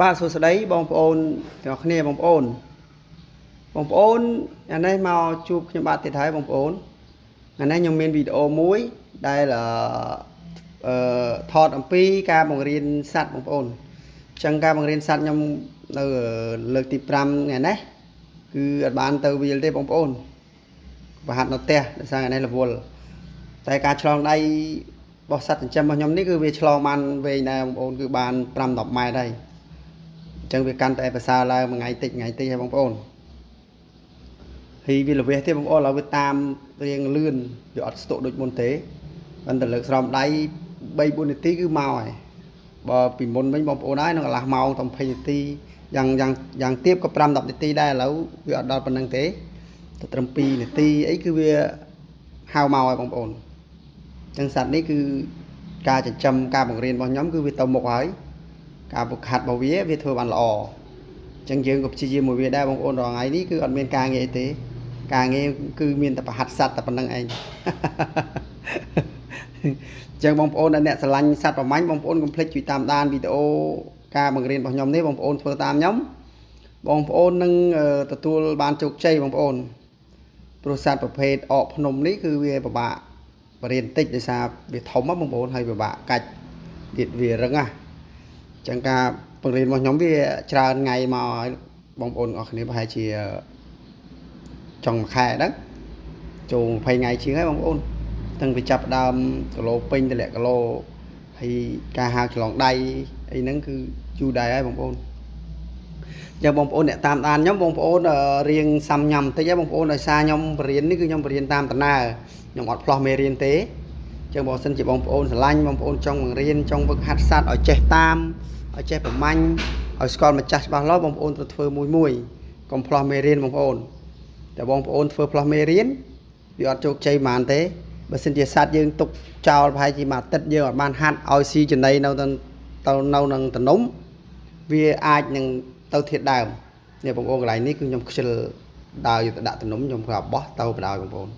បាទសួស្តីបងប្អូនទាំងអស់គ្នាបងប្អូនថ្ងៃនេះមកជួបខ្ញុំបាទទៀតហើយបងប្អូនថ្ងៃនេះខ្ញុំមានវីដេអូមួយដែលថតអំពីការបង្រៀនសត្វបងប្អូនអញ្ចឹងការបង្រៀនសត្វខ្ញុំនៅលើកទី5ថ្ងៃនេះគឺអត់បានទៅវាលទេបងប្អូនប្រហាត់នៅផ្ទះដោយសារថ្ងៃនេះរវល់តែការឆ្លងដៃរបស់សត្វចិញ្ចឹមរបស់ខ្ញុំនេះគឺវាឆ្លងបានវែងដែរបងប្អូនគឺបាន5-10ម៉ែត្រហើយអញ្ចឹងវាកាន់តែប្រសើរឡើងមួយថ្ងៃតិចហើយបងប្អូនហើយវាល្វះទេបងប្អូនឲ្យវាតាមរៀងលឿនវាអត់ស្ទុកដូចមុនទេប៉ុន្តែលើកស្រោមដៃ 3-4 នាទីគឺមកហើយបើពីមុនវិញបងប្អូនហើយនឹងកន្លះម៉ោងទៅ20នាទីយ៉ាងទាបក៏5-10នាទីដែរឥឡូវវាអត់ដល់ប៉ុណ្្នឹងទេទៅត្រឹម2នាទីអីគឺវាហៅមកហើយបងប្អូនអញ្ចឹងសត្វនេះគឺការចិញ្ចឹមការបង្រៀនរបស់ខ្ញុំគឺវាទៅមុខហើយការฝึกหัดរបស់វាធ្វើបានល្អអញ្ចឹងយើងក៏ព្យាយាមមួយវាដែរបងប្អូនរាល់ថ្ងៃនេះគឺអត់មានការងារទេការងារគឺមានតែប្រហាត់សត្វតែប៉ុណ្្នឹងឯងអញ្ចឹងបងប្អូនអ្នកស្រឡាញ់សត្វប្រមាញ់បងប្អូនកុំភ្លេចជួយតាមដានវីដេអូការបង្រៀនរបស់ខ្ញុំនេះបងប្អូនធ្វើតាមខ្ញុំបងប្អូននឹងទទួលបានជោគជ័យបងប្អូនព្រោះសត្វប្រភេទអកភ្នំនេះគឺវាពិបាកបរៀនតិចដោយសារវាធំបងប្អូនហើយពិបាកកាច់ទៀតវារឹងណាអញ្ចឹងការបង្រៀនរបស់ខ្ញុំវាច្រើនថ្ងៃមកឲ្យបងប្អូនអរគ្នាប្រហែលជាចុងមួយខែហ្នឹងចូល20ថ្ងៃជាងហើយបងប្អូនទាំងវាចាប់ដើមគីឡូពេញតម្លាក់គីឡូហើយការហាលឆ្លងដៃអីហ្នឹងគឺយូរដែរហើយបងប្អូនចឹងបងប្អូនអ្នកតាមដានខ្ញុំបងប្អូនរៀងសាំញ៉ាំបន្តិចហើយបងប្អូនដោយសារខ្ញុំបរៀននេះគឺខ្ញុំបរៀនតាមដំណើរខ្ញុំអត់ផ្លោះមេរៀនទេចឹងបើសិនជាបងប្អូនស្រឡាញ់បងប្អូនចង់បង្រៀនចង់ฝึกหัดសត្វឲ្យចេះតាមឲ្យចេះប្រមាញ់ឲ្យស្គាល់ម្ចាស់ច្បាស់លាស់បងប្អូនត្រូវធ្វើមួយកុំផ្លោះមេរៀនបងប្អូនតែបងប្អូនធ្វើផ្លោះមេរៀនវាអត់ជោគជ័យប៉ុន្មានទេបើសិនជាសត្វយើងទុកចោលប្រហែលជាមួយអាទិត្យយើងអត់បានហាត់ឲ្យស៊ីចំណីនៅនឹងតំណុំវាអាចនឹងទៅធាតដើមនេះបងប្អូនកន្លែងនេះគឺខ្ញុំខ្ជិលដើរយកទៅដាក់តំណុំខ្ញុំក៏បោះទៅបដ ாய் បងប្អូន